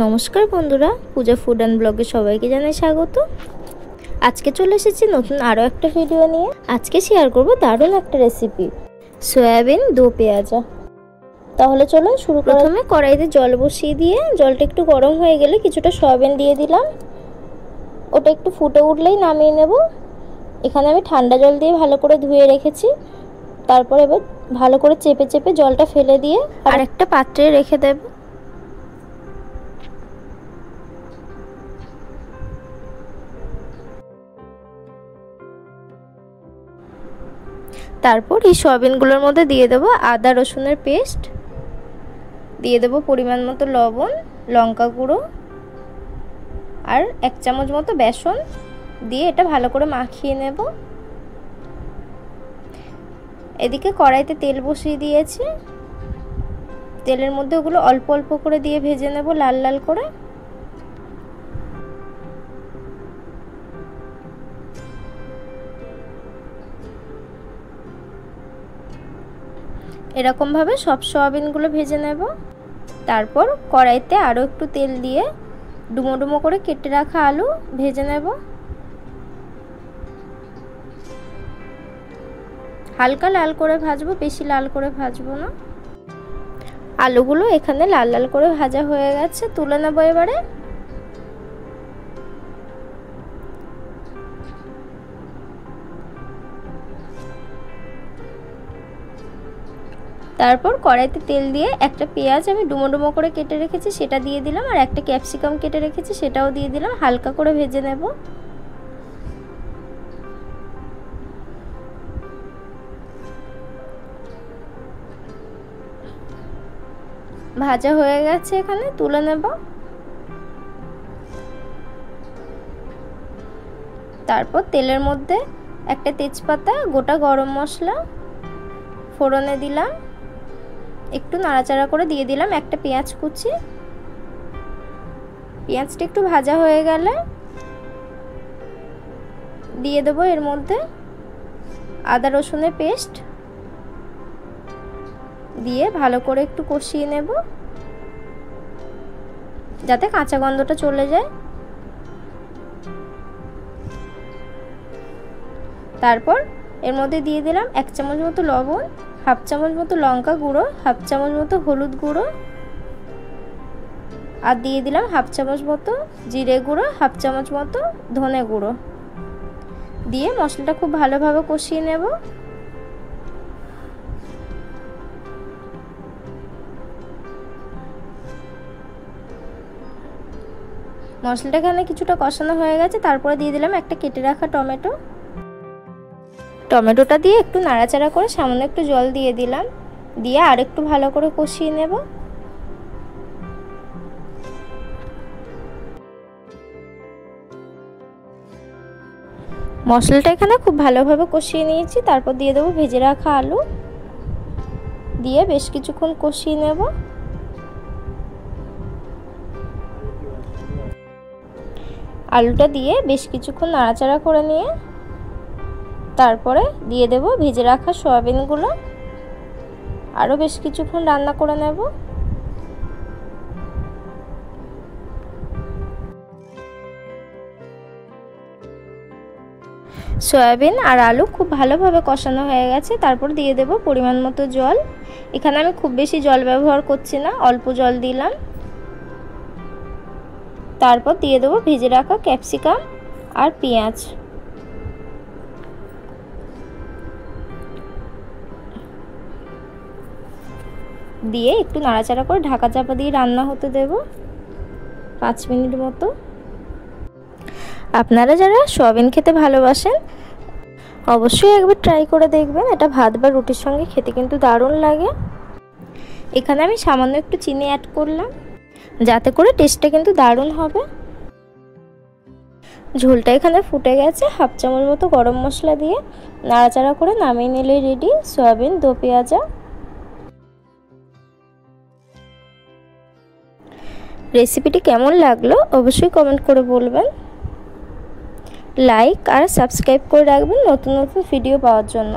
নমস্কার বন্ধুরা, পূজা food and ব্লগে সবাইকে জানাই স্বাগত। আজকে চলে এসেছি নতুন আরও একটা ভিডিও নিয়ে। আজকে শেয়ার করব দারুণ একটা রেসিপি, সয়াবিন দো পেঁয়াজা। তাহলে চলো শুরু। প্রথমে কড়াইতে জল বসিয়ে দিয়ে জলটা একটু গরম হয়ে গেলে কিছুটা সয়াবিন দিয়ে দিলাম। ওটা একটু ফুটে উঠলেই নামিয়ে নেব। এখানে আমি ঠান্ডা জল দিয়ে ভালো করে ধুয়ে রেখেছি। তারপর এবার ভালো করে চেপে চেপে জলটা ফেলে দিয়ে আর একটা পাত্রে রেখে দেব। তারপর এই সয়াবিনগুলোর মধ্যে দিয়ে দেবো আদা রসুনের পেস্ট, দিয়ে দেবো পরিমাণ মতো লবণ, লঙ্কা গুঁড়ো আর 1 চামচ মতো বেসন দিয়ে এটা ভালো করে মাখিয়ে নেব। এদিকে কড়াইতে তেল বসিয়ে দিয়েছি। তেলের মধ্যে ওগুলো অল্প অল্প করে দিয়ে ভেজে নেব লাল লাল করে। এরকম ভাবে সব সয়াবিনগুলো ভেজে নেব। তারপর কড়াইতে আরও একটু তেল দিয়ে ডুমো ডুমো করে কেটে রাখা আলু ভেজে নেব। হালকা লাল করে ভাজবো, বেশি লাল করে ভাজবো না। আলুগুলো এখানে লাল লাল করে ভাজা হয়ে গেছে, তুলে নেব এবারে। তারপর কড়াইতে তেল দিয়ে একটা পেঁয়াজ আমি ডুমো ডুমো করে কেটে রেখেছি সেটা দিয়ে দিলাম, আর একটা ক্যাপসিকাম কেটে রেখেছি সেটাও দিয়ে দিলাম। হালকা করে ভেজে নেব। ভাজা হয়ে গেছে, এখানে তুলে নেব। তারপর তেলের মধ্যে একটা তেজপাতা, গোটা গরম মশলা ফোড়নে দিলাম, একটু নাড়াচাড়া করে দিয়ে দিলাম একটা পেঁয়াজ কুচি। পেঁয়াজটা একটু ভাজা হয়ে গেলে দিয়ে দেবো এর মধ্যে আদা রসুনের পেস্ট দিয়ে ভালো করে একটু কষিয়ে নেব যাতে কাঁচা গন্ধটা চলে যায়। তারপর এর মধ্যে দিয়ে দিলাম 1 চামচ মতো লবণ, 1/2 চামচ মতো লঙ্কা গুঁড়ো, 1/2 চামচ মতো হলুদ গুঁড়ো আর দিয়ে দিলাম 1/2 চামচ মতো জিরে গুঁড়ো, 1/2 চামচ মতো ধনে গুঁড়ো দিয়ে মশলাটা খুব ভালোভাবে কষিয়ে নেব। মশলাটা এখানে কিছুটা কষানো হয়ে গেছে। তারপরে দিয়ে দিলাম একটা কেটে রাখা টমেটো। টমেটোটা দিয়ে একটু নাড়াচাড়া করে সামান্য একটু জল দিয়ে দিলাম, দিয়ে আর একটু ভালো করে কষিয়ে নেব। মশলাটা এখানে খুব ভালোভাবে কষিয়ে নিয়েছি। তারপর দিয়ে দেবো ভেজে রাখা আলু, দিয়ে বেশ কিছুক্ষণ কষিয়ে নেব। আলুটা দিয়ে বেশ কিছুক্ষণ নাড়াচাড়া করে নিয়ে তারপরে দিয়ে দেব ভেজে রাখা সয়াবিনগুলো, আরও বেশ কিছুক্ষণ রান্না করে নেব। সয়াবিন আর আলু খুব ভালোভাবে কষানো হয়ে গেছে। তারপর দিয়ে দেব পরিমাণ মতো জল। এখানে আমি খুব বেশি জল ব্যবহার করছি না, অল্প জল দিলাম। তারপর দিয়ে দেবো ভেজে রাখা ক্যাপসিকাম আর পেঁয়াজ, দিয়ে একটু নাড়াচাড়া করে ঢাকা চাপা দিয়ে রান্না হতে দেব 5 মিনিট মতো। আপনারা যারা সয়াবিন খেতে ভালোবাসেন অবশ্যই একবার ট্রাই করে দেখবেন। এটা ভাত বা রুটির সঙ্গে খেতে কিন্তু দারুণ লাগে। এখানে আমি সামান্য একটু চিনি অ্যাড করলাম যাতে করে টেস্টটা কিন্তু দারুণ হবে। ঝোলটা এখানে ফুটে গেছে। 1/2 চামচ মতো গরম মশলা দিয়ে নাড়াচাড়া করে নামিয়ে নিলেই রেডি সয়াবিন দো পেঁয়াজা। রেসিপিটি কেমন লাগলো অবশ্যই কমেন্ট করে বলবেন। লাইক আর সাবস্ক্রাইব করে রাখবেন নতুন নতুন ভিডিও পাওয়ার জন্য।